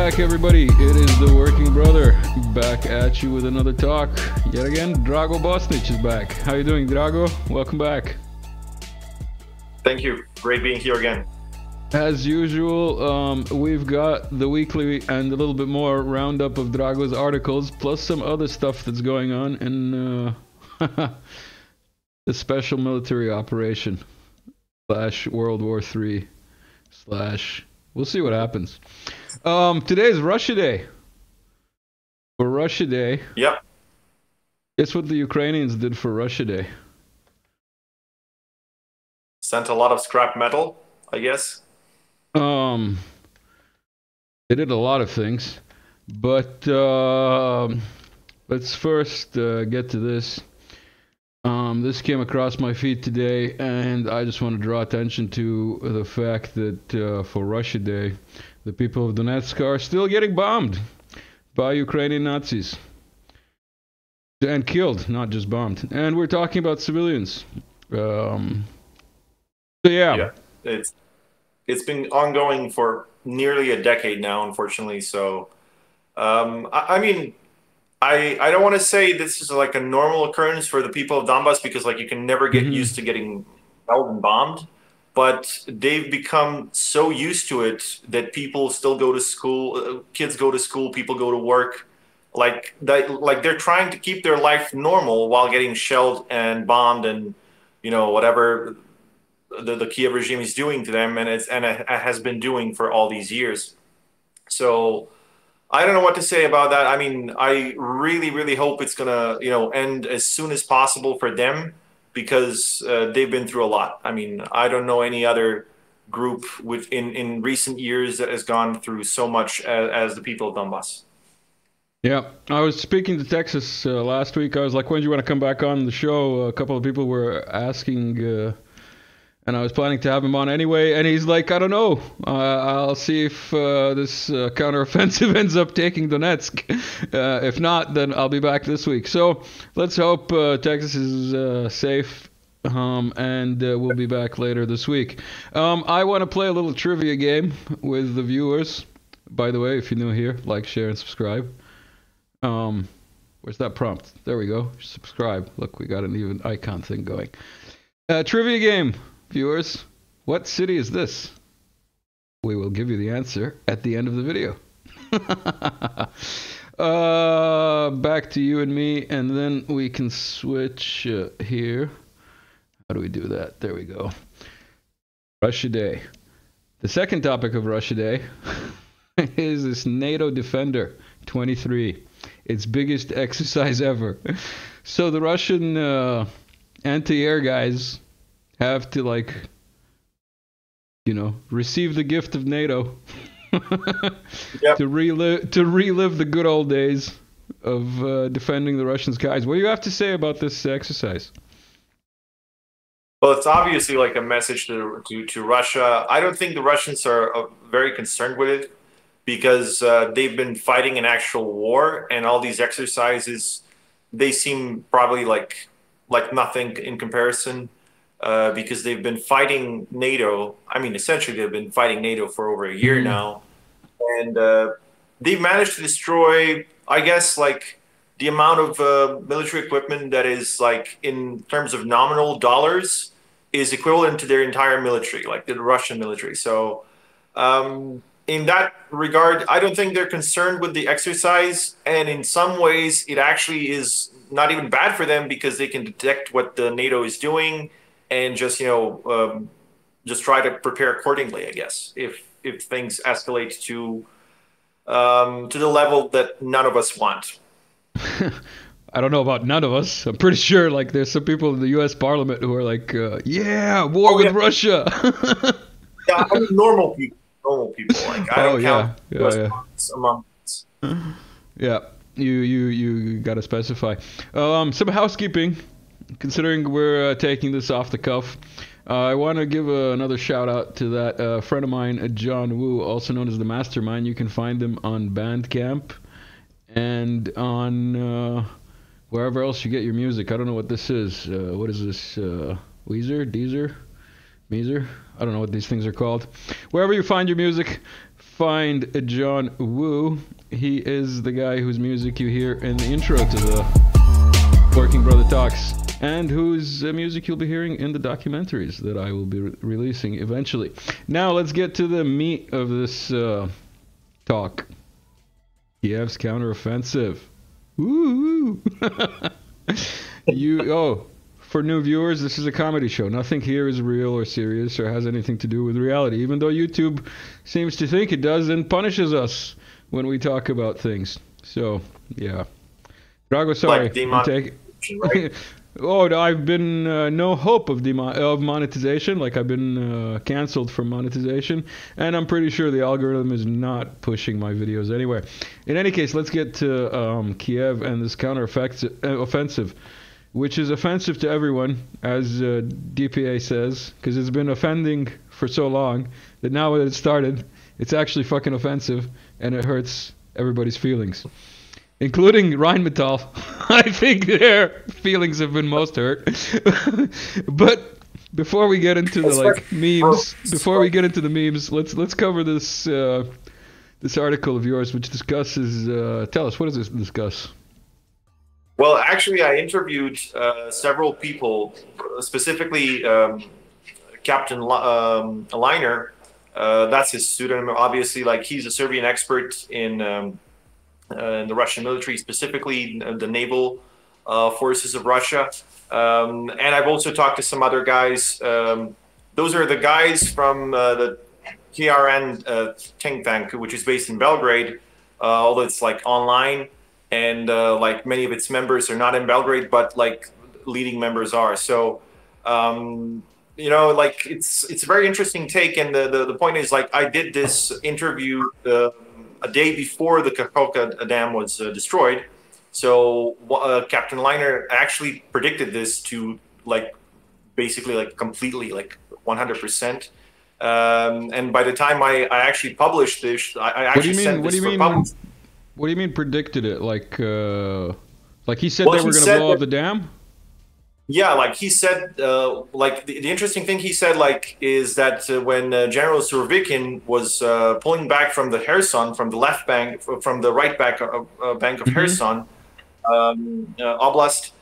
back, everybody. It is the Working Brother back at you with another talk. Yet again, Drago Bosnić is back. How you doing, Drago? Welcome back. Thank you. Great being here again. As usual, we've got the weekly and a little bit more roundup of Drago's articles, plus some other stuff that's going on in the special military operation / World War III / we'll see what happens. Today is Russia Day. For Russia Day. Yep. Guess what the Ukrainians did for Russia Day? Sent a lot of scrap metal, I guess. They did a lot of things, but let's first get to this. This came across my feed today, and I just want to draw attention to the fact that for Russia Day, the people of Donetsk are still getting bombed by Ukrainian Nazis. And killed, not just bombed. And we're talking about civilians. So yeah. It's been ongoing for nearly a decade now, unfortunately. So, I mean, I don't want to say this is like a normal occurrence for the people of Donbass because like you can never get used to getting held and bombed, but they've become so used to it that people still go to school, kids go to school, people go to work, like they're trying to keep their life normal while getting shelled and bombed and whatever the Kiev regime is doing to them, and it has been doing for all these years. So I don't know what to say about that. I mean, I really, really hope it's gonna, end as soon as possible for them because they've been through a lot. I mean, I don't know any other group in recent years that has gone through so much as the people of Donbass. Yeah, I was speaking to Texas last week. I was like, when do you want to come back on the show? A couple of people were asking, and I was planning to have him on anyway, and he's like, I don't know. I'll see if this counteroffensive ends up taking Donetsk. If not, then I'll be back this week. So let's hope Texas is safe, and we'll be back later this week. I want to play a little trivia game with the viewers. By the way, if you're new here, like, share, and subscribe. Where's that prompt? There we go. Subscribe. Look, we got an even icon thing going. Trivia game. Viewers, what city is this? We will give you the answer at the end of the video. Back to you and me, and then we can switch here. How do we do that? There we go. Russia Day. The second topic of Russia Day is this NATO Defender 23. Its biggest exercise ever. So the Russian anti-air guys have to, like, receive the gift of NATO. Yep. to relive the good old days of defending the Russian skies. What do you have to say about this exercise? Well, it's obviously like a message to Russia. I don't think the Russians are very concerned with it because they've been fighting an actual war, and all these exercises, they seem probably like nothing in comparison. Because they've been fighting NATO. I mean, essentially, they've been fighting NATO for over a year now. And they've managed to destroy, I guess, like the amount of military equipment that is, like, in terms of nominal dollars, is equivalent to their entire military, like the Russian military. So in that regard, I don't think they're concerned with the exercise. And in some ways, it actually is not even bad for them because they can detect what the NATO is doing and just just try to prepare accordingly, I guess, if things escalate to the level that none of us want. I don't know about none of us. I'm pretty sure like there's some people in the U.S. Parliament who are like, war with Russia. Yeah, I mean, normal people. Like I don't count among us. Yeah, you got to specify. Some housekeeping. Considering we're taking this off the cuff, I want to give another shout out to that friend of mine, John Woo, also known as the Mastermind. You can find him on Bandcamp and on wherever else you get your music. I don't know what this is. What is this? Weezer? Deezer? Meezer? I don't know what these things are called. Wherever you find your music, find John Woo. He is the guy whose music you hear in the intro to the Working Brother Talks, and whose music you'll be hearing in the documentaries that I will be releasing eventually. Now let's get to the meat of this talk. Kiev's counteroffensive. Woo! For new viewers, this is a comedy show. Nothing here is real or serious or has anything to do with reality, even though YouTube seems to think it does and punishes us when we talk about things. So, yeah. Drago, sorry. Right? Oh, I've been no hope of monetization. Like, I've been canceled from monetization, and I'm pretty sure the algorithm is not pushing my videos anywhere. In any case, let's get to Kiev and this counter-offensive, which is offensive to everyone, as DPA says, because it's been offending for so long that now that it started, it's actually fucking offensive, and it hurts everybody's feelings, including Rheinmetall. I think their feelings have been most hurt. But before we get into the memes, let's cover this this article of yours, which discusses. Tell us, what does this discuss? Well, actually, I interviewed several people, specifically Captain Liner. That's his pseudonym. Obviously, like, he's a Serbian expert in the Russian military, specifically the naval forces of Russia. And I've also talked to some other guys. Those are the guys from the KRN think tank, which is based in Belgrade, although it's like online. And like, many of its members are not in Belgrade, but like leading members are. So, you know, like, it's a very interesting take. And the point is, like, I did this interview a day before the Kakhovka Dam was destroyed. So Captain Liner actually predicted this to, like, basically, like, completely, like 100%. And by the time I actually published this, I actually sent this for public. What do you mean predicted it? Like he said they were going to blow up the dam? Yeah, like he said, like the interesting thing he said, like, is that when General Surovikin was pulling back from the Kherson, from the left bank, from the right bank of Kherson Oblast,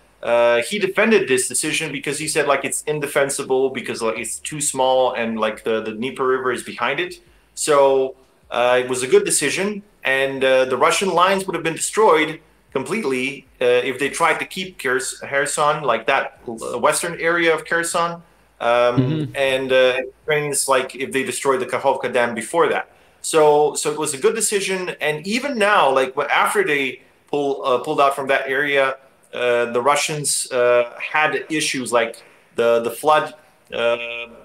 he defended this decision because he said, like, it's indefensible because, like, it's too small and, like, the Dnieper River is behind it. So it was a good decision, and the Russian lines would have been destroyed completely if they tried to keep Kherson, like that western area of Kherson, and Ukrainians, like, if they destroyed the Kakhovka Dam before that. So it was a good decision, and even now, like, after they pulled out from that area, the Russians had issues, like the flood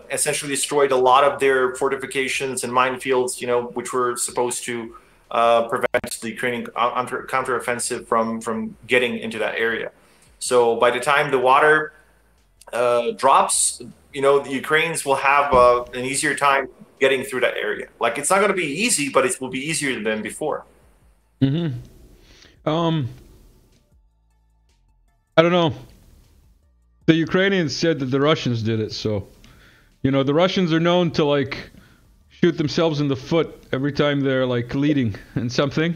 essentially destroyed a lot of their fortifications and minefields, you know, which were supposed to prevent the Ukrainian counteroffensive from getting into that area. So by the time the water drops, you know, the Ukrainians will have an easier time getting through that area. Like, it's not going to be easy, but it will be easier than before. I don't know. The Ukrainians said that the Russians did it, so, you know, the Russians are known to, like, shoot themselves in the foot every time they're, like, leading in something.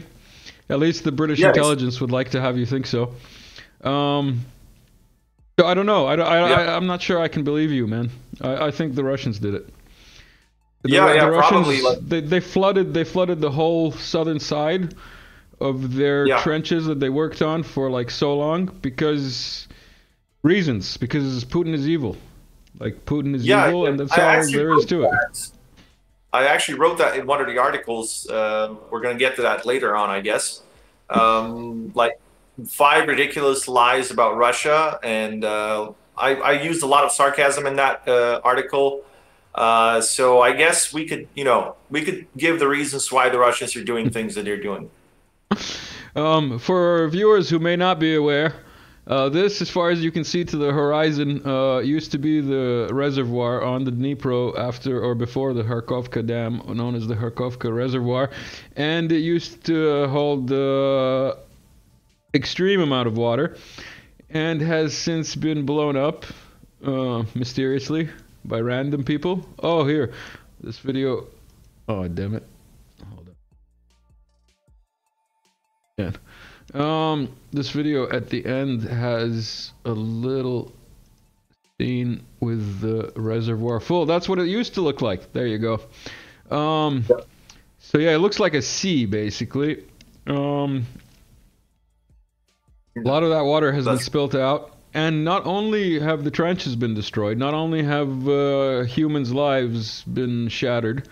At least the British intelligence would like to have you think so. So I don't know. I'm not sure I can believe you, man. I think the Russians did it. The Russians, probably. Like, they flooded the whole southern side of their trenches that they worked on for, like, so long because Putin is evil. Like, Putin is evil, and that's all there is to it. I actually wrote that in one of the articles. We're going to get to that later on, I guess. Like, 5 ridiculous lies about Russia, and I used a lot of sarcasm in that article. So I guess we could give the reasons why the Russians are doing things that they're doing. For viewers who may not be aware, this, as far as you can see to the horizon, used to be the reservoir on the Dnipro after or before the Kharkovka Dam, known as the Kharkovka Reservoir, and it used to hold extreme amount of water, and has since been blown up mysteriously by random people. Oh, here, this video. Oh, damn it! Hold This video at the end has a little scene with the reservoir full. That's what it used to look like. There you go. So yeah, it looks like a sea basically. A lot of that water has been spilt out, and not only have the trenches been destroyed, not only have humans' lives been shattered.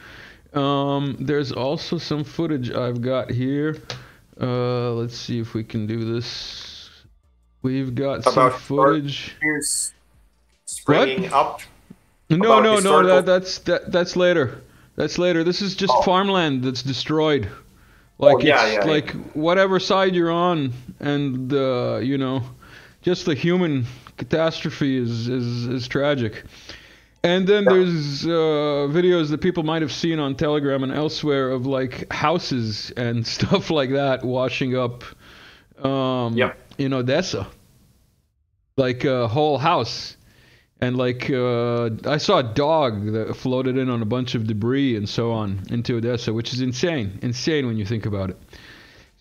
There's also some footage I've got here. Let's see if we can do this. We've got some footage. Springing up. No. That's later. That's later. This is just farmland that's destroyed. Like like whatever side you're on, and you know, just the human catastrophe is tragic. And then there's videos that people might have seen on Telegram and elsewhere of like houses and stuff like that washing up in Odessa. Like a whole house. And like I saw a dog that floated in on a bunch of debris and so on into Odessa, which is insane. Insane when you think about it.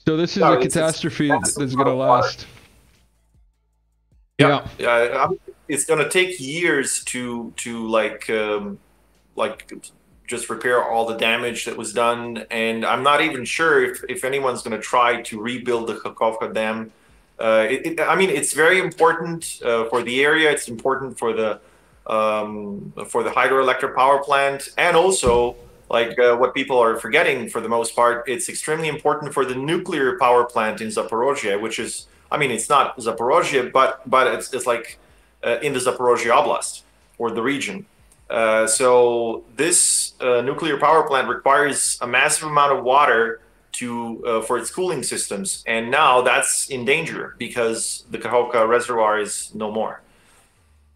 So this is a catastrophe that's going to last. Yeah. It's going to take years to like just repair all the damage that was done, and I'm not even sure if anyone's going to try to rebuild the Kakhovka Dam. I mean, it's very important for the area. It's important for the hydroelectric power plant, and also like what people are forgetting for the most part, it's extremely important for the nuclear power plant in Zaporozhye, which is, I mean, it's not Zaporozhye, but it's like in the Zaporozhye Oblast or the region. So this nuclear power plant requires a massive amount of water for its cooling systems, and now that's in danger because the Kakhovka reservoir is no more.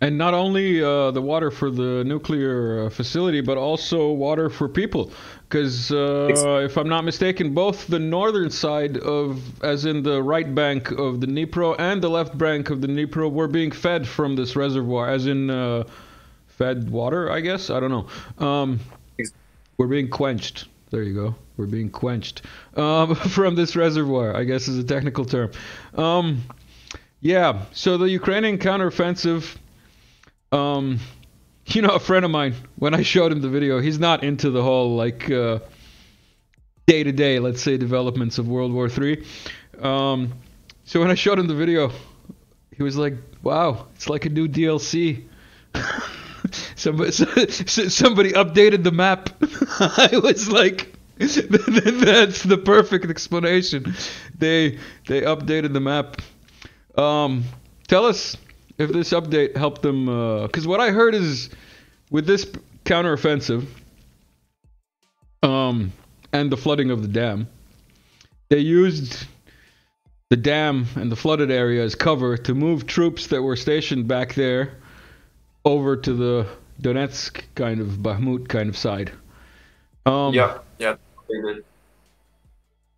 And not only the water for the nuclear facility, but also water for people. Because if I'm not mistaken, both the northern side as in the right bank of the Dnipro, and the left bank of the Dnipro were being fed from this reservoir, as in fed water, I guess? I don't know. We're being quenched. There you go. We're being quenched from this reservoir, I guess is a technical term. Yeah, so the Ukrainian counteroffensive... you know, a friend of mine, when I showed him the video, he's not into the whole, like, day-to-day, let's say, developments of World War III. So when I showed him the video, he was like, wow, it's like a new DLC. Somebody updated the map. I was like, that's the perfect explanation. They updated the map. Tell us if this update helped them, because what I heard is with this counteroffensive and the flooding of the dam, they used the dam and the flooded area as cover to move troops that were stationed back there over to the Donetsk kind of Bakhmut kind of side. Yeah, they did.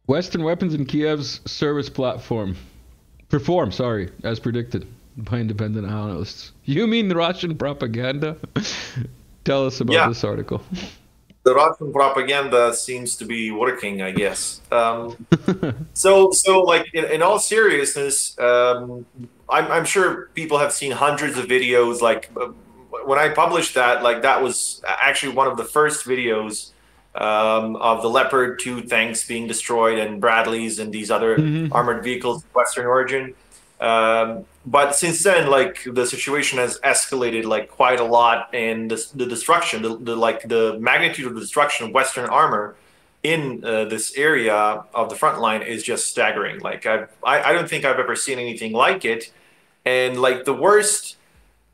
Western weapons in Kiev's service perform, as predicted by independent analysts. You mean the Russian propaganda? Tell us about this article. The Russian propaganda seems to be working, I guess. So like in all seriousness, I'm sure people have seen hundreds of videos. Like when I published that, like that was actually one of the first videos of the Leopard 2 tanks being destroyed and Bradleys and these other armored vehicles of Western origin. But since then, like the situation has escalated like quite a lot, and the destruction, the magnitude of the destruction of Western armor in this area of the front line is just staggering. Like I don't think I've ever seen anything like it, and like the worst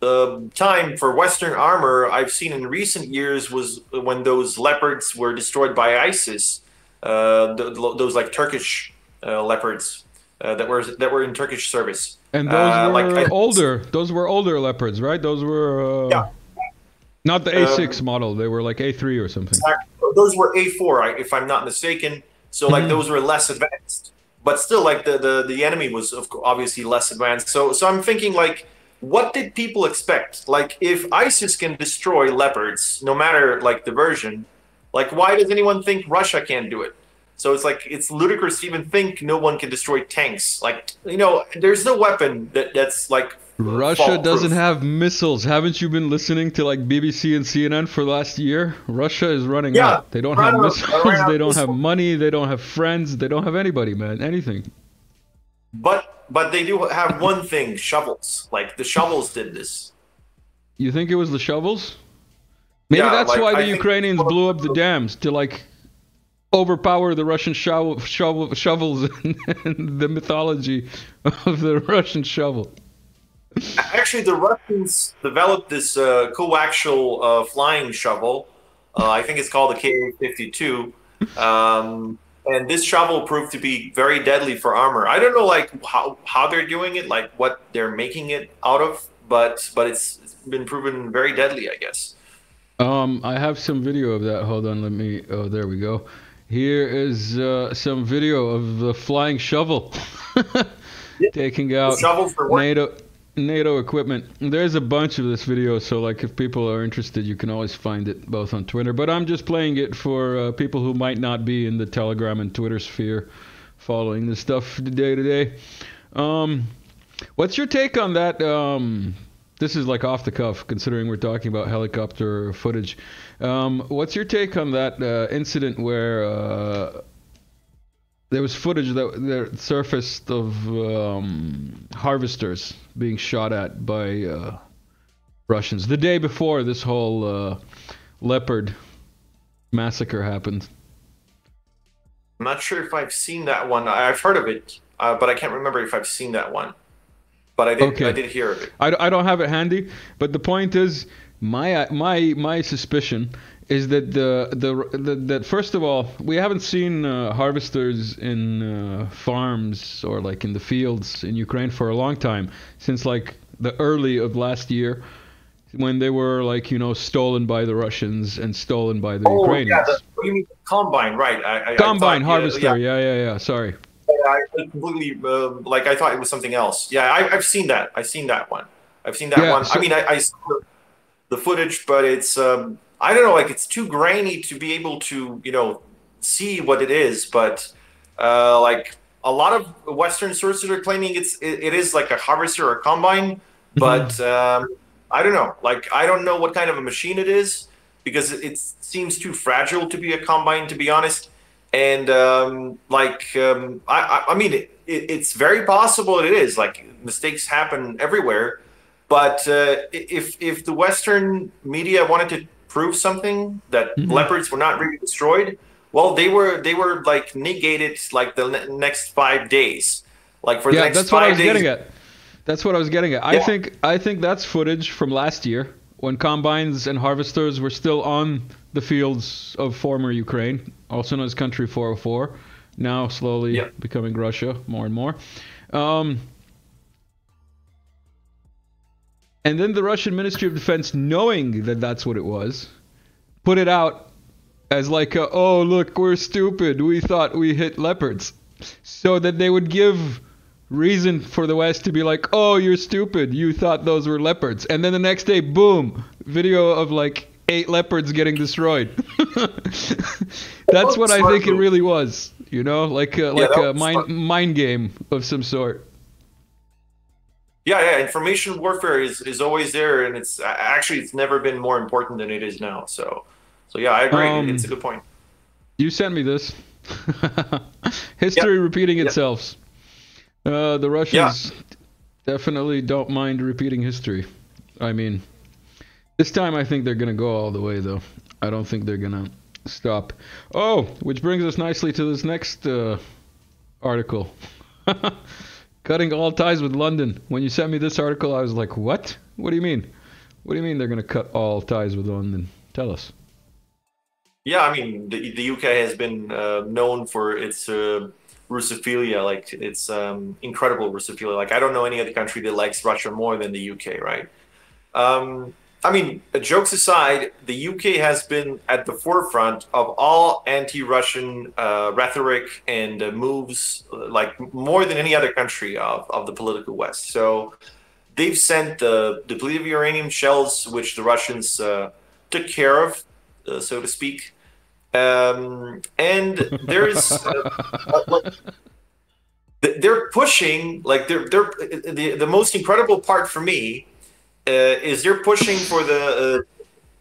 time for Western armor I've seen in recent years was when those Leopards were destroyed by ISIS, those like Turkish Leopards. That were in Turkish service, and those were older. Those were older Leopards, right? Those were not the A6 model. They were like A3 or something. Those were A4, if I'm not mistaken. So like those were less advanced, but still like the enemy was obviously less advanced. So I'm thinking like, what did people expect? Like if ISIS can destroy Leopards, no matter like the version, like why does anyone think Russia can't do it? So it's like it's ludicrous to even think no one can destroy tanks. Like, there's no weapon that's like Russia doesn't have missiles. Haven't you been listening to like BBC and CNN for the last year? Russia is running out. They don't have missiles. They don't have money. They don't have friends. They don't have anybody, man. Anything. But they do have one thing: shovels. Like the shovels did this. You think it was the shovels? Maybe that's like, why the Ukrainians blew up the dams to like overpower the Russian shovels and the mythology of the Russian shovel. Actually, the Russians developed this coaxial flying shovel. I think it's called the Ka-52. And this shovel proved to be very deadly for armor. I don't know like how they're doing it, like what they're making it out of, but it's been proven very deadly, I guess. I have some video of that. Hold on, let me. Oh, there we go. Here is some video of the flying shovel taking out NATO equipment. There's a bunch of this video, so like if people are interested, you can always find it both on Twitter. But I'm just playing it for people who might not be in the Telegram and Twitter sphere following this stuff day to day. What's your take on that? This is like off the cuff, considering we're talking about helicopter footage. What's your take on that incident where there was footage that surfaced of harvesters being shot at by Russians the day before this whole leopard massacre happened? I'm not sure if I've seen that one. I've heard of it, but I can't remember if I've seen that one. But I did. Okay. I did hear of it. I don't have it handy, but the point is, my suspicion is that that first of all, we haven't seen harvesters in farms or like in the fields in Ukraine for a long time, since like the early of last year, when they were like stolen by the Russians and stolen by the Ukrainians. Yeah, you mean combine, right? Combine harvester. Yeah. Sorry. I completely I thought it was something else. Yeah, I've seen that. I've seen that one. So, I mean, I saw the footage, but it's I don't know, like it's too grainy to be able to see what it is. But like a lot of Western sources are claiming it is like a harvester or a combine, but I don't know. Like I don't know what kind of a machine it is because it seems too fragile to be a combine, to be honest. And I mean, it's very possible it is. Like mistakes happen everywhere, but if the Western media wanted to prove something that leopards were not really destroyed, well, they were like negated like the next 5 days. Like for the next 5 days. That's what I was getting at. That's what I was getting at. Yeah. I think that's footage from last year when combines and harvesters were still on the fields of former Ukraine, also known as Country 404, now slowly becoming Russia more and more. And then the Russian Ministry of Defense, knowing that that's what it was, put it out as like, oh, look, we're stupid. We thought we hit leopards. So that they would give reason for the West to be like, oh, you're stupid. You thought those were leopards. And then the next day, boom, video of like 8 leopards getting destroyed. That's what I think it really was, like a mind game of some sort. Yeah, information warfare is always there, and it's never been more important than it is now. So yeah, I agree. It's a good point. You sent me this. History repeating itself. The Russians definitely don't mind repeating history. I mean, this time I think they're going to go all the way, though. I don't think they're going to stop. Oh, which brings us nicely to this next article. Cutting all ties with London. When you sent me this article, I was like, what? What do you mean? What do you mean they're going to cut all ties with London? Tell us. Yeah, I mean, the UK has been known for its Russophilia, like it's incredible Russophilia. Like I don't know any other country that likes Russia more than the UK, right? I mean, jokes aside, the UK has been at the forefront of all anti-Russian rhetoric and moves, like more than any other country of the political West. So they've sent the depleted uranium shells, which the Russians took care of, so to speak. And there's they're pushing like the most incredible part for me is they're pushing for the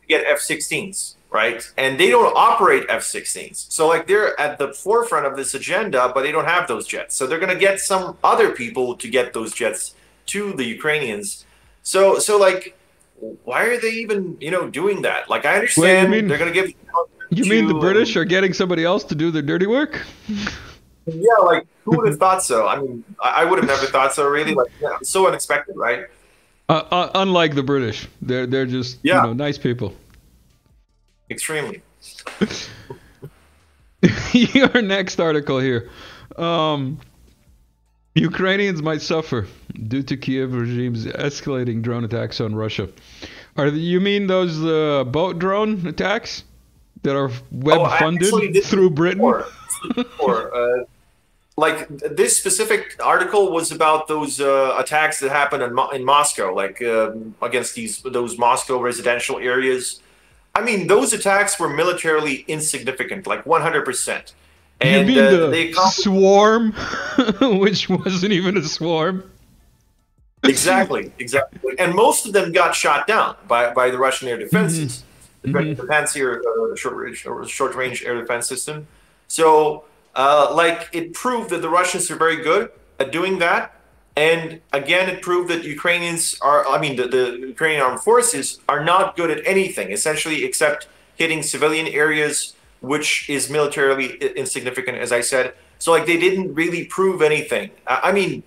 get F-16s, right? And they don't operate F-16s, so like they're at the forefront of this agenda, but they don't have those jets. So they're going to get some other people to get those jets to the Ukrainians. So like, why are they even doing that? Like I understand they're going to give. You mean the British are getting somebody else to do the dirty work? Yeah, like who would have thought so? I mean, I would have never thought so. Really, like so unexpected, right? Unlike the British, they're just nice people. Extremely. Your next article here. Ukrainians might suffer due to Kiev regime's escalating drone attacks on Russia. You mean those boat drone attacks that are web-funded through Britain? Like this specific article was about those attacks that happened in Moscow, like against those Moscow residential areas. I mean, those attacks were militarily insignificant, like 100%. And you mean the swarm, which wasn't even a swarm? Exactly. And most of them got shot down by the Russian air defenses, the Panzer short-range air defense system. So, like, it proved that the Russians are very good at doing that. And again, it proved that the Ukrainian armed forces are not good at anything, essentially, except hitting civilian areas, which is militarily insignificant, as I said. So, like, they didn't really prove anything. I mean,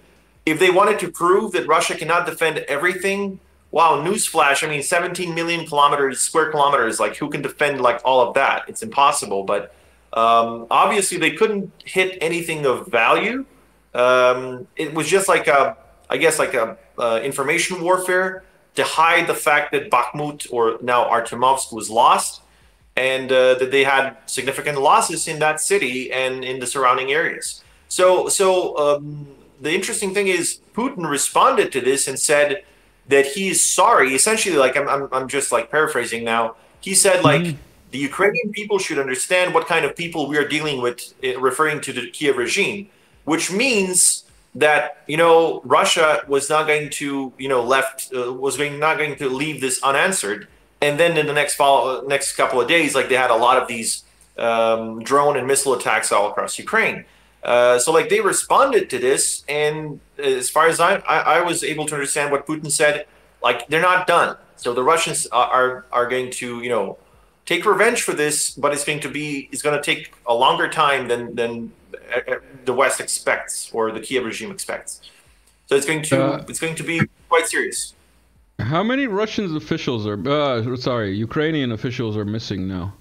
if they wanted to prove that Russia cannot defend everything, wow, newsflash. I mean, 17 million square kilometers, like, who can defend, like, all of that? It's impossible. But obviously, they couldn't hit anything of value. It was just like information warfare to hide the fact that Bakhmut, or now Artemovsk, was lost, and that they had significant losses in that city and in the surrounding areas. So the interesting thing is Putin responded to this and said that he is sorry. Essentially, like I'm just like paraphrasing now. He said like the Ukrainian people should understand what kind of people we are dealing with, referring to the Kiev regime, which means that Russia was not going to not going to leave this unanswered. And then in the next couple of days, like they had a lot of these drone and missile attacks all across Ukraine. So like they responded to this, and as far as I was able to understand what Putin said, like they're not done. So the Russians are going to take revenge for this, but it's going to take a longer time than the West expects or the Kiev regime expects. So it's going to be quite serious. How many Russian officials Ukrainian officials are missing now?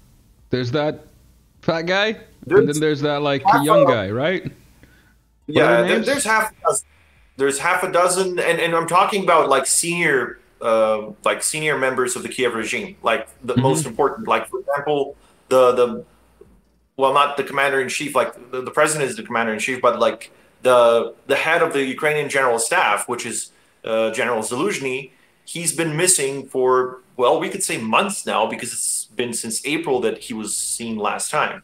There's that fat guy, and then there's that like young guy, right? Yeah, there's half a dozen, and I'm talking about like senior members of the Kiev regime, like the most important, like for example, not the commander-in-chief, like the president is the commander-in-chief, but like the head of the Ukrainian general staff, which is General Zaluzhny. He's been missing for, well, we could say months now, because it's been since April that he was seen last time.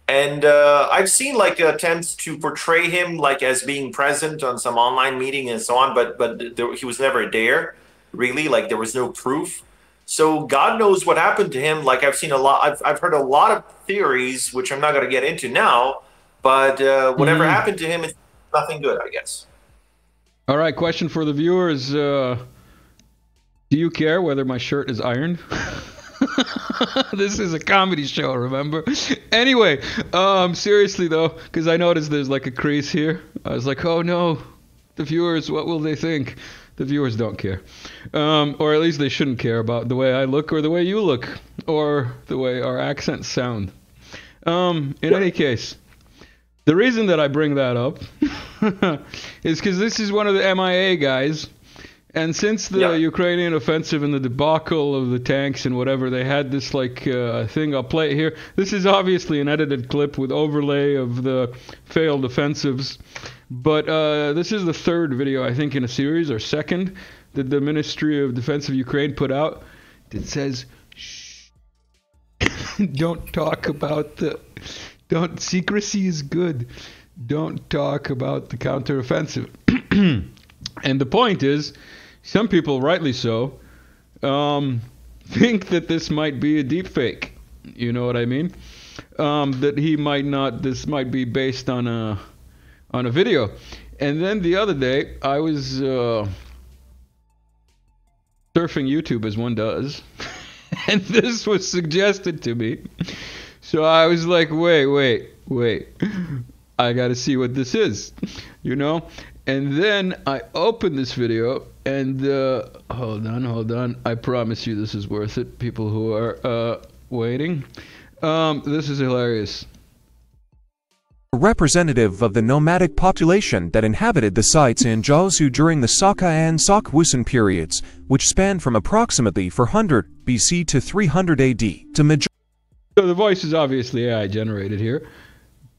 And I've seen like attempts to portray him like as being present on some online meeting and so on, but he was never there, really. Like there was no proof. So God knows what happened to him. Like I've heard a lot of theories, which I'm not going to get into now, but whatever happened to him, it's nothing good, I guess. All right, question for the viewers. Do you care whether my shirt is ironed? This is a comedy show, remember? Anyway, seriously though, because I noticed there's like a crease here. I was like, oh no, the viewers, what will they think? The viewers don't care. Or at least they shouldn't care about the way I look or the way you look or the way our accents sound. In any case, the reason that I bring that up is because this is one of the MIA guys. And since the Ukrainian offensive and the debacle of the tanks and whatever, they had this like thing. I'll play it here. This is obviously an edited clip with overlay of the failed offensives. But this is the third video, I think, in a series, or second, that the Ministry of Defense of Ukraine put out. It says, shh. Don't talk about the. Don't. Secrecy is good. Don't talk about the counteroffensive. And the point is, some people, rightly so, think that this might be a deep fake. You know what I mean? That he might not. This might be based on a video. And then the other day, I was surfing YouTube as one does, and this was suggested to me. So I was like, wait. I gotta see what this is, you know? And then I opened this video, and hold on. I promise you this is worth it, people who are waiting. This is hilarious. A representative of the nomadic population that inhabited the sites in Jiangsu during the Saka and Sekwusan periods, which spanned from approximately 400 BC to 300 AD. So the voice is obviously AI generated here,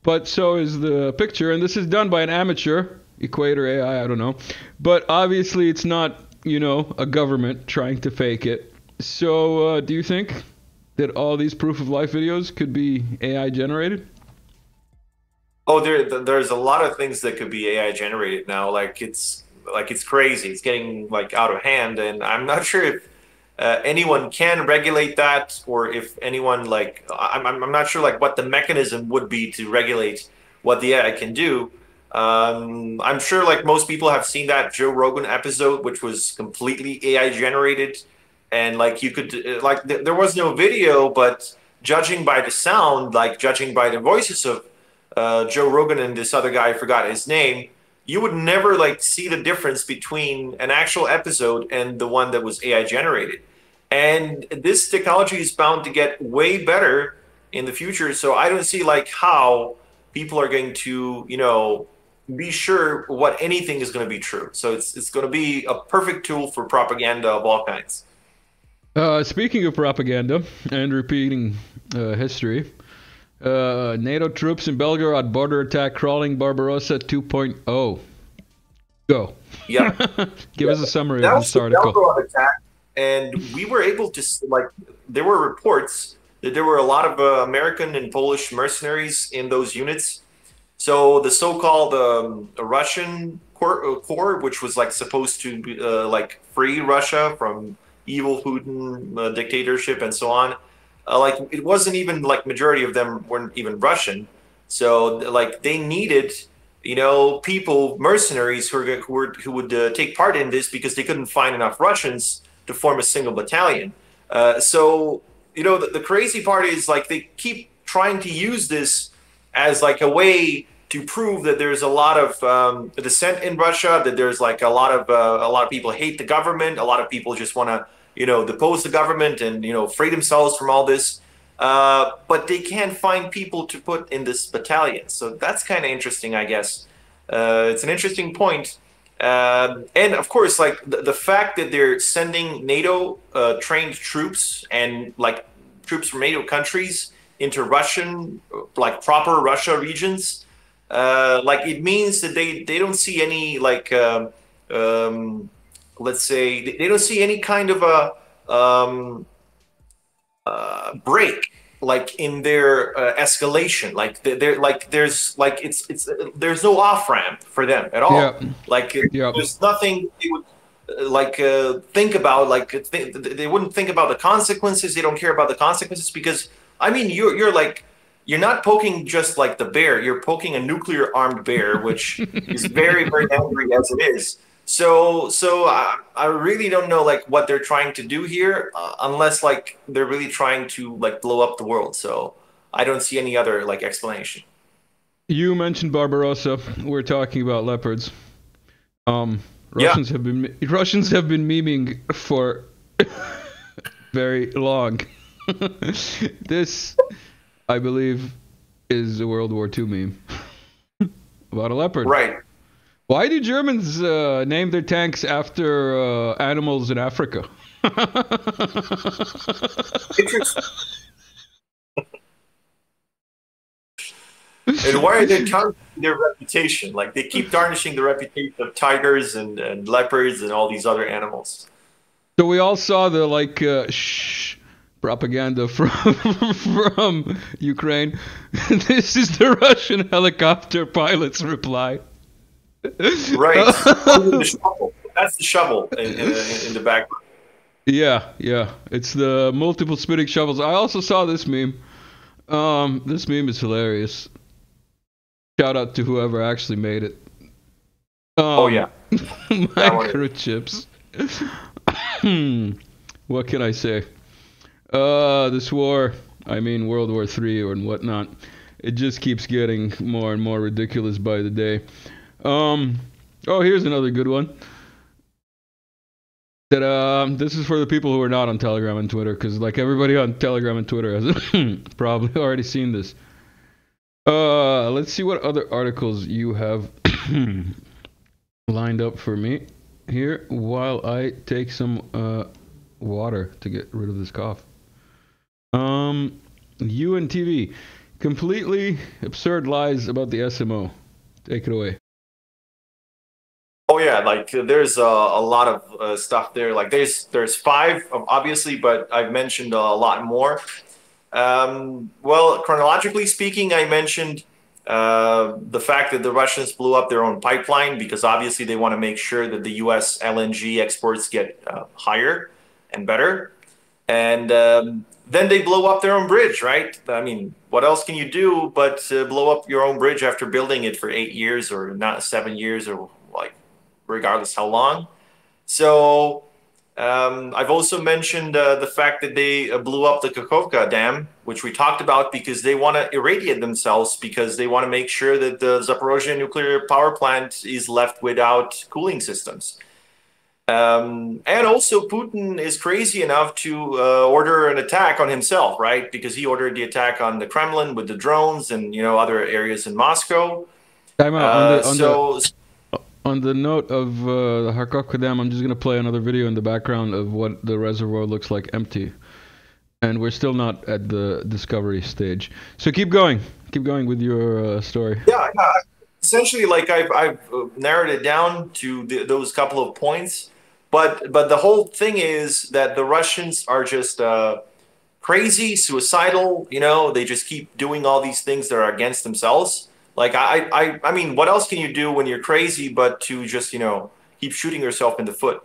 but so is the picture, and this is done by an amateur, Equator AI, I don't know. But obviously it's not, you know, a government trying to fake it. So do you think that all these proof of life videos could be AI generated? Oh, there's a lot of things that could be AI generated now. Like it's crazy. It's getting like out of hand, and I'm not sure if anyone can regulate that, or if anyone like I'm not sure like what the mechanism would be to regulate what the AI can do. I'm sure like most people have seen that Joe Rogan episode, which was completely AI generated, and like you could there was no video, but judging by the sound, like judging by the voices of Joe Rogan and this other guy, I forgot his name, you would never like see the difference between an actual episode and the one that was AI generated. And this technology is bound to get way better in the future. So I don't see like how people are going to, you know, be sure what anything is going to be true. So it's going to be a perfect tool for propaganda of all kinds. Speaking of propaganda and repeating history, NATO troops in Belgorod border attack crawling Barbarossa 2.0. Go. Yeah. Give us a summary of this article. Belgorod attack, and we were able to, like, there were reports that there were a lot of American and Polish mercenaries in those units. So the so-called Russian Corps, which was like supposed to be, like free Russia from evil Putin dictatorship and so on. Like it wasn't even like majority of them weren't even Russian, so like they needed, you know, people, mercenaries who would take part in this because they couldn't find enough Russians to form a single battalion. So you know the crazy part is like they keep trying to use this as like a way to prove that there's a lot of dissent in Russia, that there's like a lot of people hate the government, a lot of people just want to, you know, depose the government and, you know, free themselves from all this. But they can't find people to put in this battalion. So that's kind of interesting, I guess. It's an interesting point. And of course, like the fact that they're sending NATO trained troops and like troops from NATO countries into Russian, like proper Russia regions, like it means that they don't see any like, let's say they don't see any kind of a break like in their escalation. Like they're like there's like it's there's no off ramp for them at all. Yeah. Like there's nothing they would like think about. Like they wouldn't think about the consequences. They don't care about the consequences because I mean you're like. You're not poking just like the bear. You're poking a nuclear armed bear, which is very, very angry as it is. So I really don't know like what they're trying to do here, unless like they're really trying to like blow up the world. So I don't see any other like explanation. You mentioned Barbarossa. We're talking about leopards. Russians have been memeing for very long. This, I believe, is a World War II meme about a leopard. Right. Why do Germans name their tanks after animals in Africa? Interesting. And why are they tarnishing their reputation? Like they keep tarnishing the reputation of tigers and leopards and all these other animals. So we all saw the propaganda from Ukraine. This is the Russian helicopter pilot's reply. Right. The shovel. That's the shovel in the background. Yeah, it's the multiple spinning shovels. I also saw this meme. This meme is hilarious. Shout out to whoever actually made it. Oh yeah, microchips. What can I say? This war, I mean World War III or whatnot, it just keeps getting more and more ridiculous by the day. Oh, here's another good one. That this is for the people who are not on Telegram and Twitter, because like everybody on Telegram and Twitter has probably already seen this. Let's see what other articles you have lined up for me here while I take some water to get rid of this cough. UNTV, completely absurd lies about the SMO. Take it away. Oh yeah, like there's a lot of stuff there. Like there's 5 obviously, but I've mentioned a lot more. Well, chronologically speaking, I mentioned the fact that the Russians blew up their own pipeline because obviously they want to make sure that the U.S. LNG exports get higher and better. And then they blow up their own bridge, right? I mean, what else can you do but blow up your own bridge after building it for 8 years or not 7 years or like regardless how long? So I've also mentioned the fact that they blew up the Kakhovka Dam, which we talked about because they want to irradiate themselves because they want to make sure that the Zaporozhye nuclear power plant is left without cooling systems. And also Putin is crazy enough to order an attack on himself, right? Because he ordered the attack on the Kremlin with the drones and, you know, other areas in Moscow. Time out. On the note of the Kharkovka Dam, I'm just going to play another video in the background of what the reservoir looks like empty. And we're still not at the discovery stage. So keep going. Keep going with your story. Yeah. Essentially, like I've narrowed it down to those couple of points. But the whole thing is that the Russians are just crazy, suicidal. You know, they just keep doing all these things that are against themselves. Like, I mean, what else can you do when you're crazy but to just, you know, keep shooting yourself in the foot?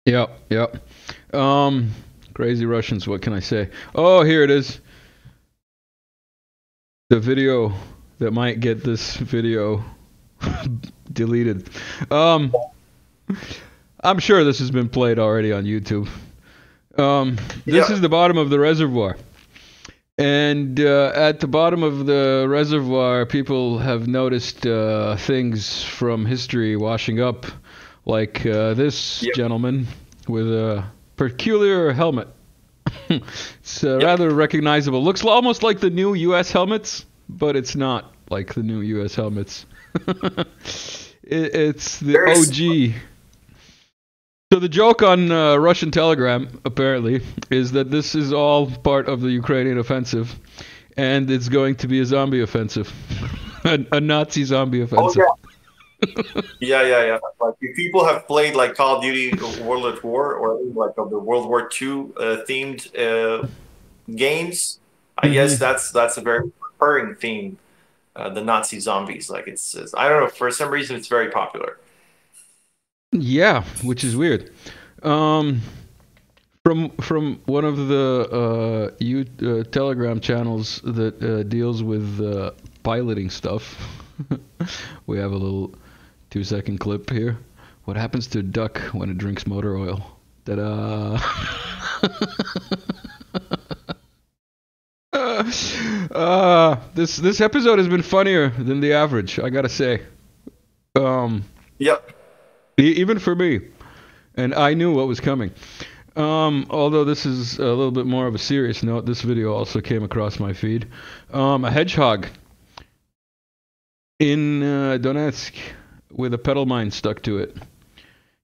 Yeah. Crazy Russians, what can I say? Oh, here it is. The video that might get this video deleted. I'm sure this has been played already on YouTube. This is the bottom of the reservoir. And at the bottom of the reservoir, people have noticed things from history washing up, like this gentleman with a peculiar helmet. It's rather recognizable. Looks almost like the new U.S. helmets, but it's not like the new U.S. helmets. It's the OG. So the joke on Russian Telegram, apparently, is that this is all part of the Ukrainian offensive, and it's going to be a zombie offensive, a Nazi zombie offensive. Oh, yeah. Like if people have played like Call of Duty World at War or like of the World War II themed games, I guess that's a very recurring theme. The Nazi zombies, like it's I don't know, for some reason it's very popular. Yeah, which is weird. From one of the Telegram channels that deals with piloting stuff, we have a little 2-second clip here. What happens to a duck when it drinks motor oil? Ta-da! This episode has been funnier than the average, I gotta say. Yep. Even for me, and I knew what was coming. Although this is a little bit more of a serious note, this video also came across my feed. A hedgehog in Donetsk with a pedal mine stuck to it.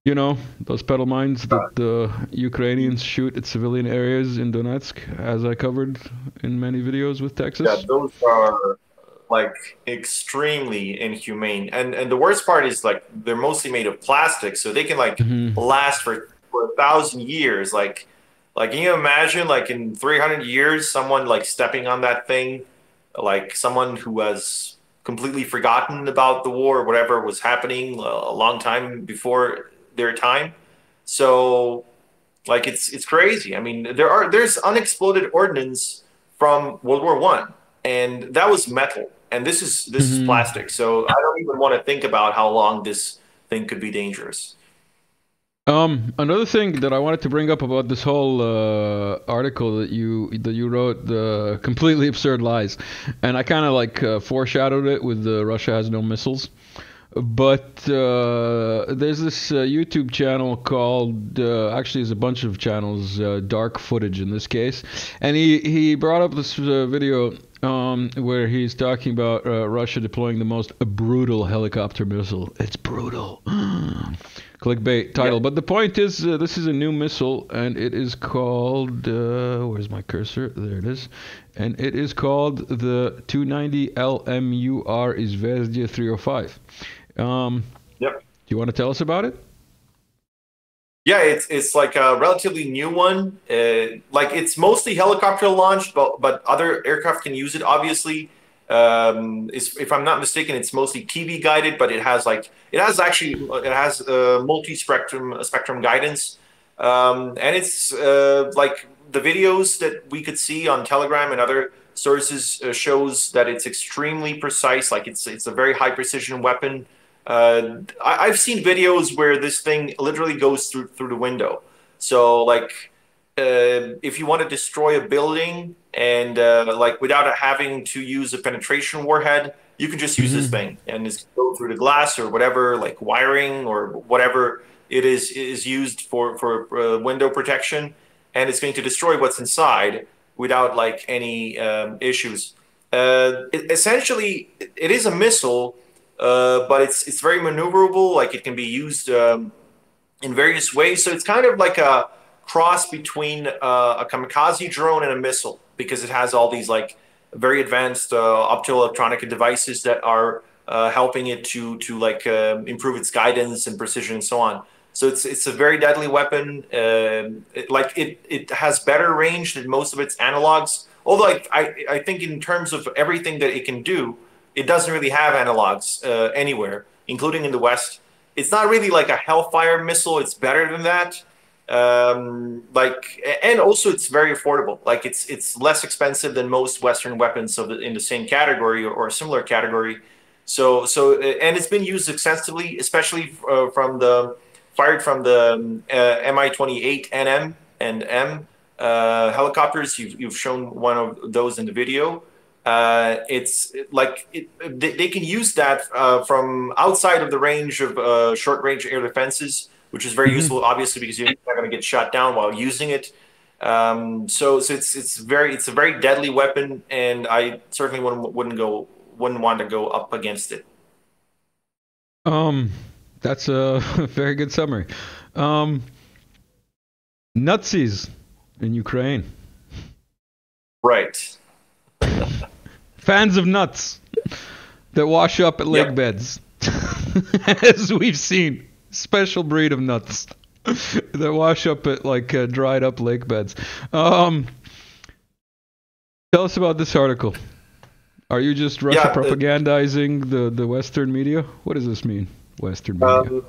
You know, those pedal mines that the Ukrainians shoot at civilian areas in Donetsk, as I covered in many videos with Texas. Yeah, those are like extremely inhumane, and the worst part is like they're mostly made of plastic, so they can like last for 1,000 years. Like Like, can you imagine, like, in 300 years, someone like stepping on that thing, like someone who has completely forgotten about the war or whatever was happening a long time before their time. So, like, it's crazy. I mean, there's unexploded ordnance from World War I, and that was metal, and this is Mhm. plastic. So I don't even want to think about how long this thing could be dangerous. Another thing that I wanted to bring up about this whole article that you wrote, the completely absurd lies, and I kind of like foreshadowed it with Russia has no missiles. But there's this YouTube channel called, actually, there's a bunch of channels, Dark Footage in this case, and he brought up this video where he's talking about Russia deploying the most brutal helicopter missile. It's brutal. Clickbait title. Yep. But the point is, this is a new missile, and it is called, where's my cursor? There it is. And it is called the 290 LMUR Izvezdia 305. Yep. Do you want to tell us about it? Yeah, it's like a relatively new one. Like it's mostly helicopter launched, but other aircraft can use it. Obviously, if I'm not mistaken, it's mostly TV guided, but it has multi spectrum guidance, and it's like the videos that we could see on Telegram and other sources shows that it's extremely precise. Like it's a very high precision weapon. I've seen videos where this thing literally goes through the window. So like, if you want to destroy a building and like without having to use a penetration warhead, you can just use this Mm-hmm. thing and just go through the glass or whatever, like wiring or whatever it is used for window protection, and it's going to destroy what's inside without like any issues. Essentially, it is a missile, but it's very maneuverable. Like it can be used in various ways. So it's kind of like a cross between a kamikaze drone and a missile because it has all these like very advanced optoelectronic devices that are helping it to like improve its guidance and precision and so on. So it's a very deadly weapon. It has better range than most of its analogs. Although I think in terms of everything that it can do, it doesn't really have analogs anywhere, including in the West. It's not really like a Hellfire missile. It's better than that. And also it's very affordable. Like it's less expensive than most Western weapons in the same category or a similar category. And it's been used extensively, especially fired from the Mi-28 NM and M helicopters. You've shown one of those in the video. They can use that from outside of the range of short range air defenses, which is very Mm-hmm. useful, obviously, because you're not going to get shot down while using it. So it's a very deadly weapon, and I certainly wouldn't want to go up against it. Um, that's a very good summary. Um, Nazis in Ukraine. Right. Fans of nuts that wash up at lake Yep. beds. As we've seen. Special breed of nuts that wash up at like dried up lake beds. Tell us about this article. Are you just Russia Yeah. propagandizing the Western media? What does this mean, Western media?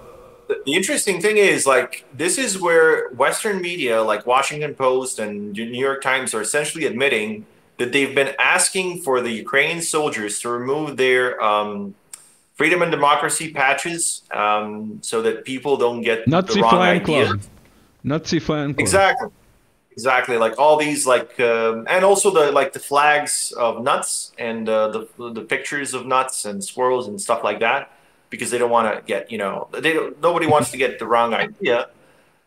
The interesting thing is, like, this is where Western media, like Washington Post and New York Times, are essentially admitting that they've been asking for the Ukrainian soldiers to remove their freedom and democracy patches, so that people don't get the Nazi wrong fan idea. club. Nazi fan club. Exactly. Like all these, like, and also the flags of nuts and the pictures of nuts and squirrels and stuff like that, because they don't want to get, nobody wants to get the wrong idea.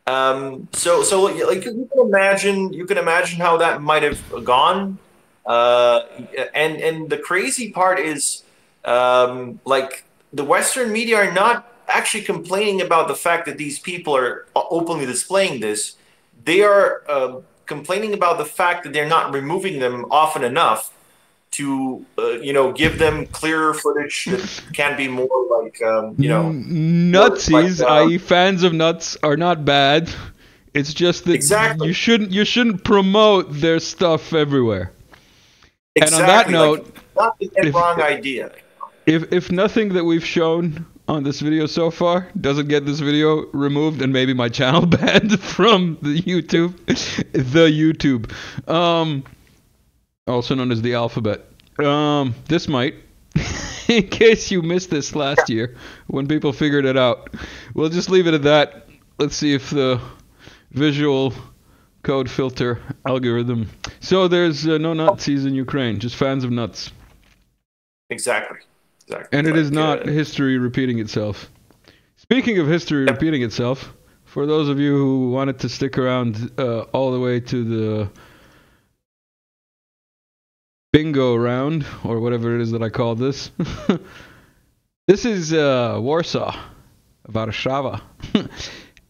So like you can imagine how that might have gone. And the crazy part is, like the Western media are not actually complaining about the fact that these people are openly displaying this. They are complaining about the fact that they're not removing them often enough to, give them clearer footage that can be more like, Nazis, i.e., fans of nuts, are not bad. It's just that Exactly. you shouldn't promote their stuff everywhere. Exactly. And on that note, not the wrong idea. If nothing that we've shown on this video so far doesn't get this video removed and maybe my channel banned from the YouTube, also known as the alphabet, this might, in case you missed this last year when people figured it out. We'll just leave it at that. Let's see if the visual code filter algorithm. So there's no Nazis in Ukraine, just fans of nuts. Exactly. And it is not history repeating itself. Speaking of history repeating itself, for those of you who wanted to stick around all the way to the bingo round, or whatever it is that I call this, this is Warsaw, Warszawa,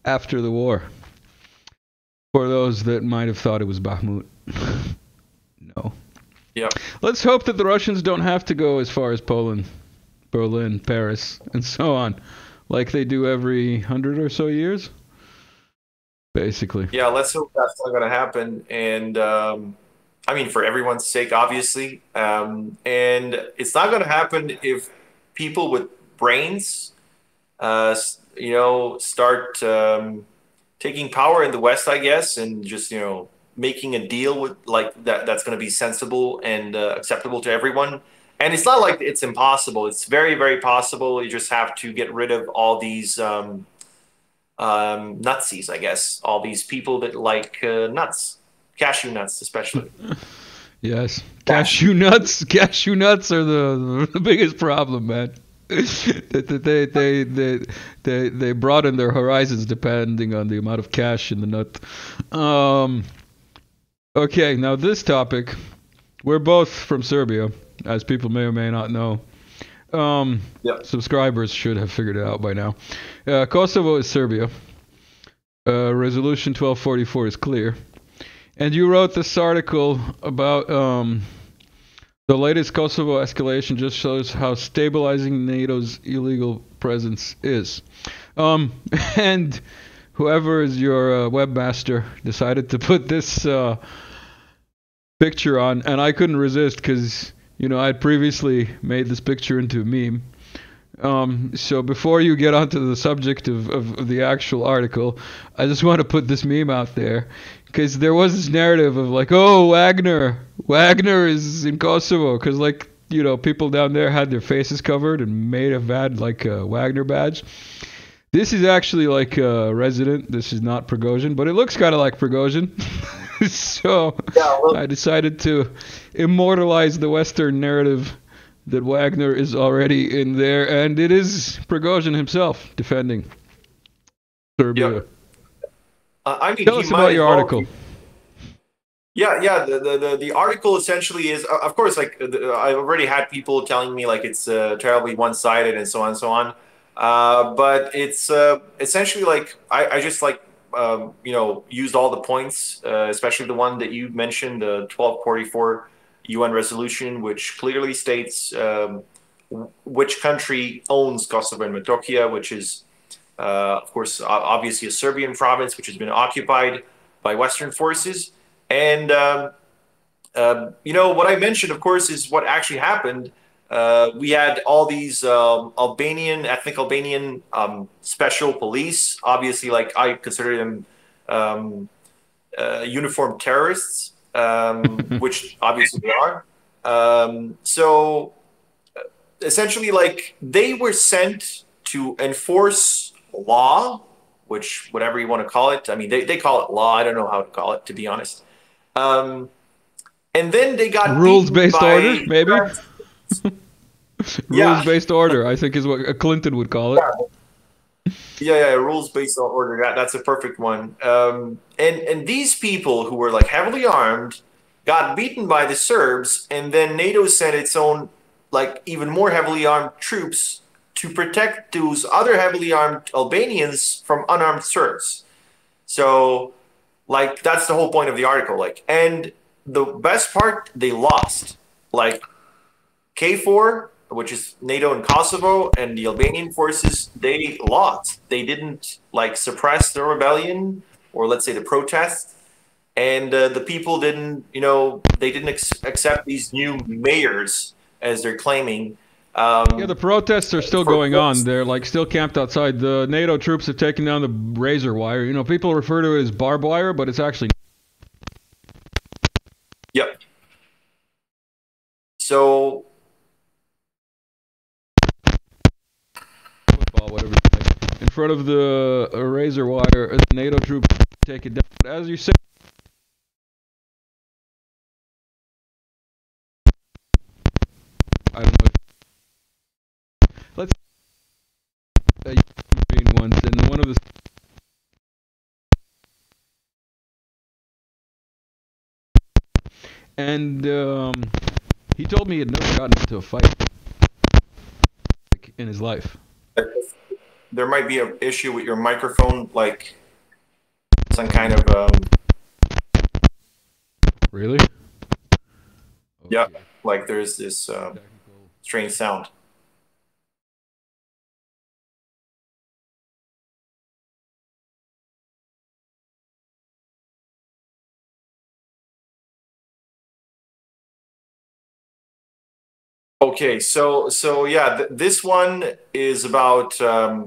after the war. For those that might have thought it was Bakhmut. No. Yeah. Let's hope that the Russians don't have to go as far as Poland, Berlin, Paris, and so on, like they do every 100 or so years. Basically. Yeah, let's hope that's not going to happen. And I mean, for everyone's sake, obviously. And it's not going to happen if people with brains, start taking power in the West, I guess, and just, making a deal with like that's going to be sensible and acceptable to everyone. And it's not like it's impossible. It's very, very possible. You just have to get rid of all these nutsies, I guess. All these people that like nuts, cashew nuts, especially. Yes, cashew nuts. Cashew nuts are the biggest problem, man. They broaden their horizons depending on the amount of cash in the nut. Okay, now this topic, we're both from Serbia, as people may or may not know. Subscribers should have figured it out by now. Kosovo is Serbia. Resolution 1244 is clear. And you wrote this article about the latest Kosovo escalation just shows how stabilizing NATO's illegal presence is. And whoever is your webmaster decided to put this picture on, and I couldn't resist because, I'd previously made this picture into a meme. So before you get onto the subject of the actual article, I just want to put this meme out there because there was this narrative of like, oh, Wagner is in Kosovo because people down there had their faces covered and may have had like a Wagner badge. This is actually like a resident. This is not Prigozhin, but it looks kind of like Prigozhin. So I decided to immortalize the Western narrative that Wagner is already in there, and it is Prigozhin himself defending Serbia. Tell us about your article. The article essentially is, of course, like I've already had people telling me like it's terribly one-sided and so on and so on. But it's essentially like I just like used all the points, especially the one that you mentioned, the 1244 UN resolution, which clearly states which country owns Kosovo and Metohija, which is, of course, obviously a Serbian province, which has been occupied by Western forces. And, what I mentioned, of course, is what actually happened. We had all these ethnic Albanian special police. Obviously, like I consider them uniformed terrorists, which obviously they are. So essentially, like they were sent to enforce law, which whatever you want to call it. I mean, they call it law. I don't know how to call it, to be honest. And then they got rules-based order, maybe. Yeah. Rules-based order, I think, is what Clinton would call it. Yeah, rules-based order. That's a perfect one. And these people who were like heavily armed got beaten by the Serbs, and then NATO sent its own like even more heavily armed troops to protect those other heavily armed Albanians from unarmed Serbs. So, like that's the whole point of the article. Like, and the best part, they lost. Like KFOR, which is NATO in Kosovo, and the Albanian forces, they lost. They didn't like suppress the rebellion or let's say the protests, and the people didn't, they didn't accept these new mayors as they're claiming. Yeah, the protests are still going on. They're like still camped outside. The NATO troops have taken down the razor wire. You know, people refer to it as barbed wire, but it's actually. Yep. So. Football, whatever. In front of the razor wire, the NATO troops take it down. But as you say. I don't know. Let's once, and one of the and he told me he had never gotten into a fight in his life. There might be an issue with your microphone, like some kind of Really? Yeah, like there's this strange sound. Okay, so yeah, this one is about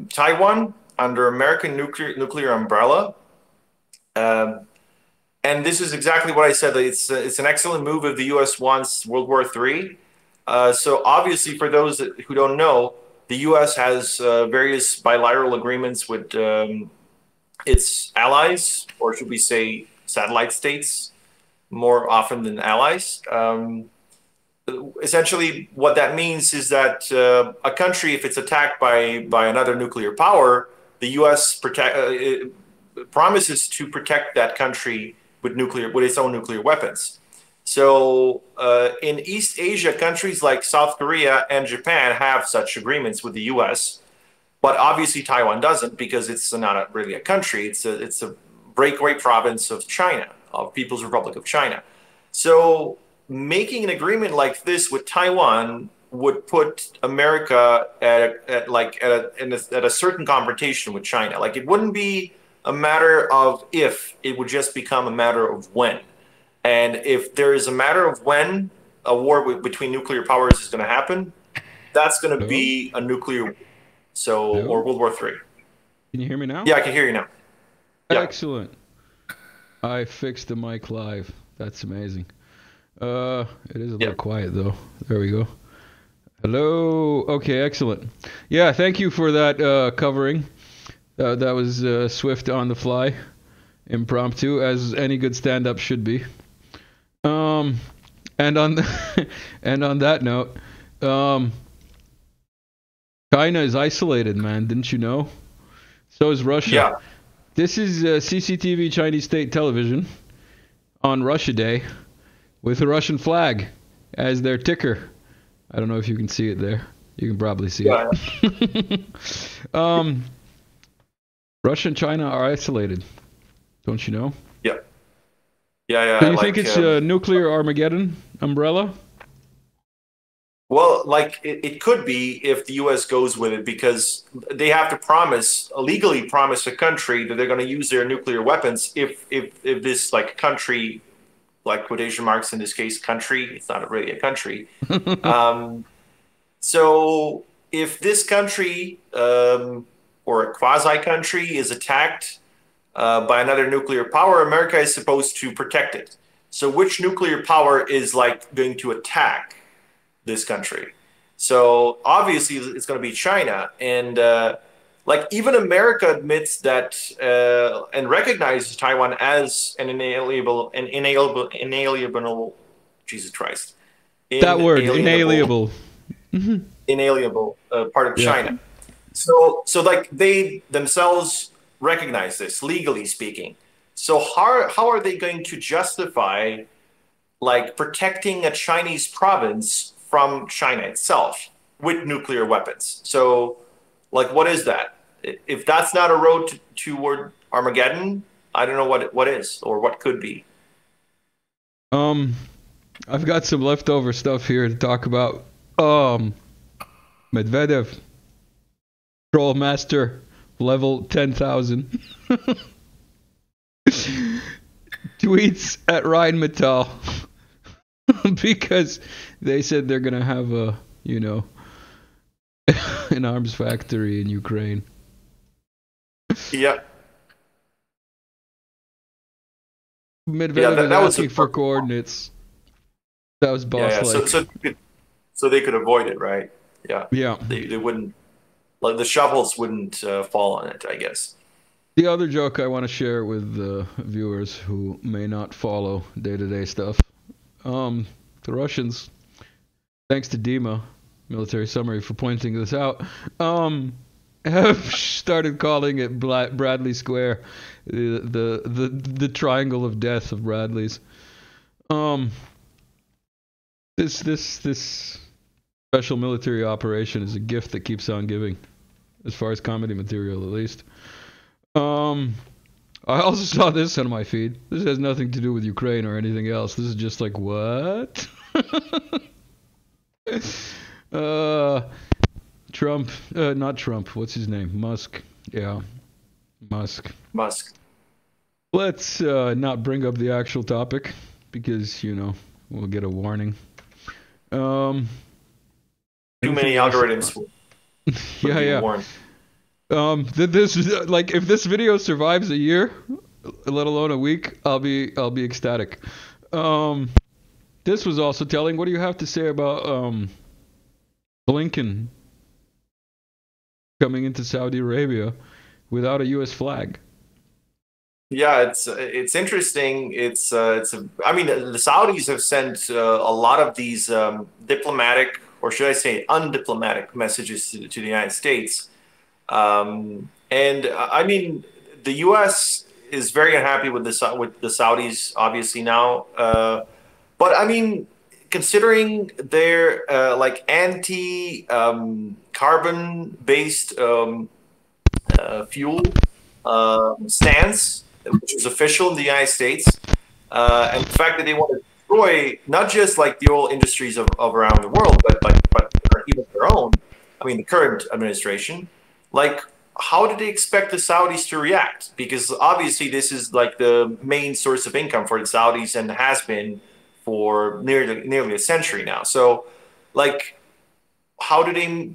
Taiwan under American nuclear umbrella, and this is exactly what I said. It's an excellent move if the U.S. wants World War III. So obviously, for those who don't know, the U.S. has various bilateral agreements with its allies, or should we say satellite states, more often than allies. Essentially, what that means is that a country, if it's attacked by another nuclear power, the U.S. promises to protect that country with its own nuclear weapons. So in East Asia, countries like South Korea and Japan have such agreements with the U.S., but obviously Taiwan doesn't, because it's not really a country. It's a breakaway province of China, of People's Republic of China. So making an agreement like this with Taiwan would put America at a certain confrontation with China. Like, it wouldn't be a matter of if, it would just become a matter of when. And if there is a matter of when a war between nuclear powers is going to happen, that's going to be a nuclear war. So, or World War III. Can you hear me now? Yeah, I can hear you now. Excellent. I fixed the mic live. That's amazing. It is a little quiet though. There we go. Hello. Okay, excellent. Yeah, thank you for that covering. That was swift, on the fly, impromptu, as any good stand-up should be. And on and on that note, China is isolated, man. Didn't you know? So is Russia. Yeah. This is CCTV Chinese state television on Russia Day, with a Russian flag as their ticker. I don't know if you can see it there. You can probably see it. Russia and China are isolated. Don't you know? Yeah. Yeah. Do you think it's nuclear Armageddon umbrella? Well, like it could be if the U.S. goes with it, because they have to legally promise a country that they're going to use their nuclear weapons if this country, like quotation marks in this case, country, it's not really a country. So if this country or a quasi-country is attacked by another nuclear power, America is supposed to protect it. So which nuclear power is going to attack this country? So obviously it's going to be China. And even America admits that and recognizes Taiwan as an inalienable, Jesus Christ. Inalienable. Inalienable part of China. So they themselves recognize this, legally speaking. So how are they going to justify protecting a Chinese province from China itself with nuclear weapons? So what is that? If that's not a road toward Armageddon, I don't know what is, or what could be. I've got some leftover stuff here to talk about. Medvedev, Troll Master, level 10,000. tweets at Rheinmetall because they said they're gonna have a, an arms factory in Ukraine. Yeah. Medvedev was asking for coordinates. That was boss-like. So they could avoid it, right? Yeah. Yeah. They wouldn't, like the shovels wouldn't fall on it, I guess. The other joke I want to share with viewers who may not follow day-to-day stuff. The Russians, thanks to Dima, Military Summary, for pointing this out, have started calling it Bradley Square, the triangle of death of Bradley's. This special military operation is a gift that keeps on giving, as far as comedy material at least. I also saw this on my feed. This has nothing to do with Ukraine or anything else. This is just like, what? Trump, not Trump, what's his name? Musk. Yeah, Musk. Let's not bring up the actual topic because, we'll get a warning. Too many algorithms. Yeah. This like, if this video survives a year, let alone a week, I'll be ecstatic. This was also telling. What do you have to say about Blinken coming into Saudi Arabia without a U.S. flag? Yeah, it's interesting. I mean, the Saudis have sent a lot of these diplomatic, or should I say, undiplomatic messages to the United States. And I mean, the U.S. is very unhappy with the Saudis, obviously now. But I mean, considering their like anti-carbon based fuel stance, which is official in the United States, and the fact that they want to destroy not just like the oil industries of around the world, but even their own. I mean, the current administration. Like, how did they expect the Saudis to react? Because obviously this is like the main source of income for the Saudis and has been for nearly a century now. So, like, how do they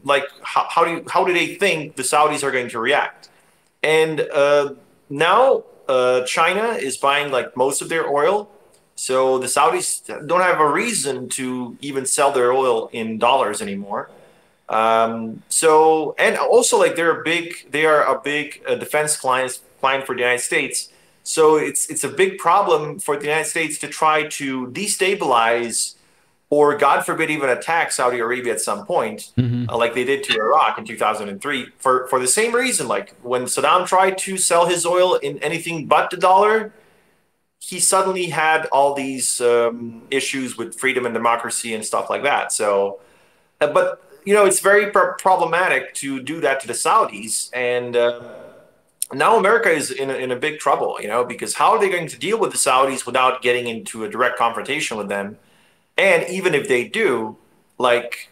think the Saudis are going to react? And now China is buying like most of their oil. So the Saudis don't have a reason to even sell their oil in dollars anymore. So, and also like they are a big defense client for the United States. So it's a big problem for the United States to try to destabilize or, God forbid, even attack Saudi Arabia at some point, like they did to Iraq in 2003, for the same reason. Like when Saddam tried to sell his oil in anything but the dollar, he suddenly had all these issues with freedom and democracy and stuff like that. So, but it's very problematic to do that to the Saudis. And now America is in a big trouble, because how are they going to deal with the Saudis without getting into a direct confrontation with them? And even if they do, like,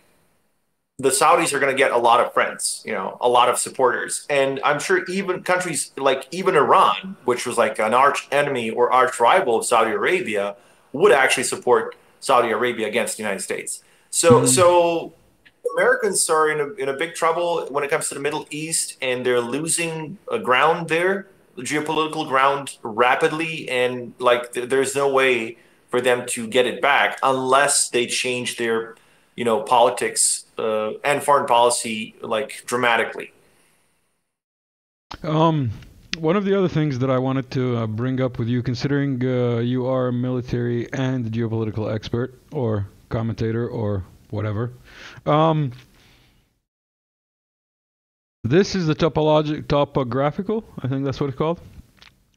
the Saudis are going to get a lot of friends, a lot of supporters. And I'm sure even countries like even Iran, which was like an arch enemy or arch rival of Saudi Arabia, would actually support Saudi Arabia against the United States. So Americans are in a big trouble when it comes to the Middle East, and they're losing ground there, geopolitical ground, rapidly. And like, there's no way for them to get it back unless they change their, politics and foreign policy like dramatically. One of the other things that I wanted to bring up with you, considering you are a military and geopolitical expert or commentator or whatever, this is the topographical, I think that's what it's called,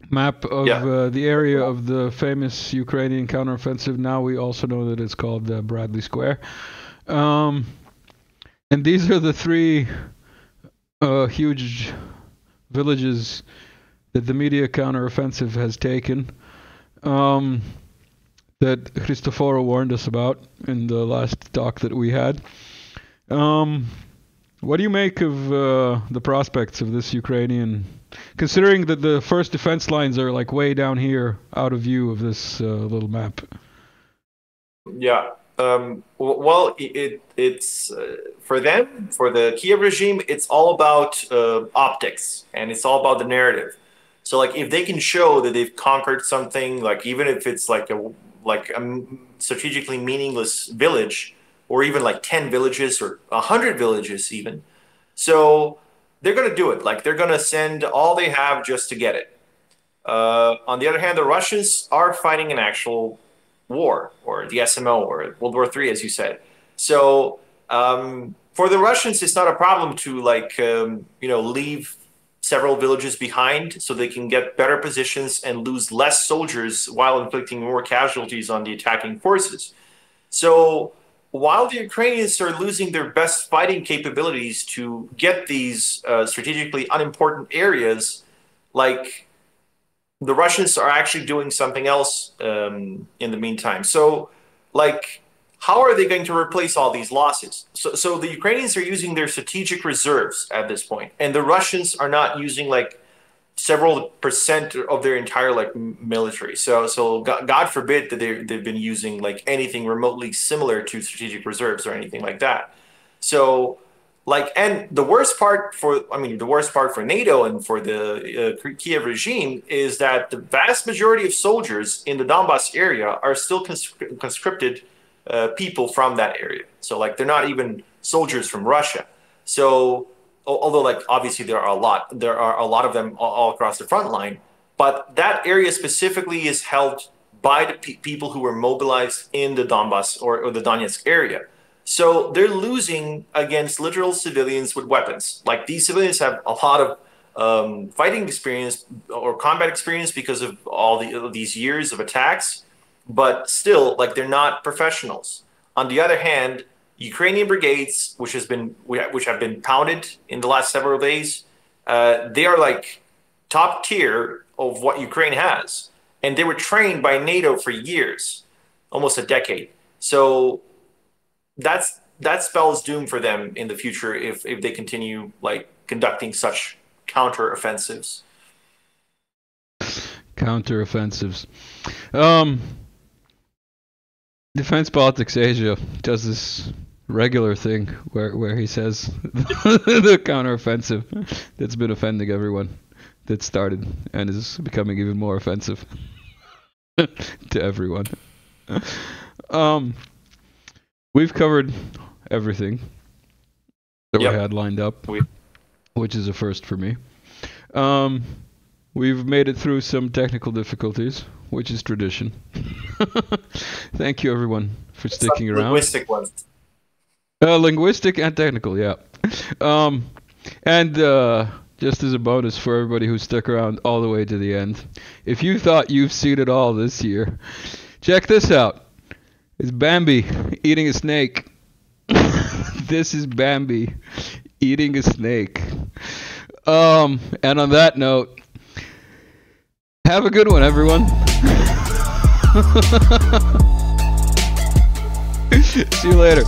map of the area of the famous Ukrainian counteroffensive. Now we also know that it's called Bradley Square. And these are the three huge villages that the media counteroffensive has taken, that Christoforo warned us about in the last talk that we had. What do you make of the prospects of this Ukrainian Considering that the first defense lines are like way down here, out of view of this little map. Yeah. Well, it's for them, for the Kiev regime, it's all about optics, and it's all about the narrative. So, like, if they can show that they've conquered something, like even if it's like a strategically meaningless village, or even like 10 villages or 100 villages, even, so they're going to do it. Like, they're going to send all they have just to get it. On the other hand, the Russians are fighting an actual war, or the SMO, or World War III, as you said. So for the Russians, it's not a problem to leave several villages behind so they can get better positions and lose less soldiers while inflicting more casualties on the attacking forces. So while the Ukrainians are losing their best fighting capabilities to get these strategically unimportant areas, like, the Russians are actually doing something else in the meantime. So, like, how are they going to replace all these losses? So the Ukrainians are using their strategic reserves at this point, and the Russians are not using like several percent of their entire like military. So God forbid that they've been using like anything remotely similar to strategic reserves or anything like that. So, like, and the worst part for NATO and for the Kiev regime is that the vast majority of soldiers in the Donbas area are still conscripted people from that area. So, like, they're not even soldiers from Russia. So, although, like, obviously there are a lot of them all across the front line, but that area specifically is held by the people who were mobilized in the Donbas or the Donetsk area. So they're losing against literal civilians with weapons. Like, these civilians have a lot of fighting experience or combat experience because of all these years of attacks, but still, like, they're not professionals. On the other hand, Ukrainian brigades, which have been pounded in the last several days, they are like top tier of what Ukraine has, and they were trained by NATO for years, almost a decade. So that spells doom for them in the future if they continue like conducting such counteroffensives. Counteroffensives. Defense Politics Asia does this regular thing where he says the counteroffensive that's been offending everyone that started and is becoming even more offensive to everyone. We've covered everything that we had lined up, which is a first for me. We've made it through some technical difficulties, which is tradition. Thank you, everyone, for sticking around. Linguistic ones. Linguistic and technical, yeah. And just as a bonus for everybody who stuck around all the way to the end, if you thought you've seen it all this year, check this out. It's Bambi eating a snake. This is Bambi eating a snake. And on that note, have a good one, everyone. See you later.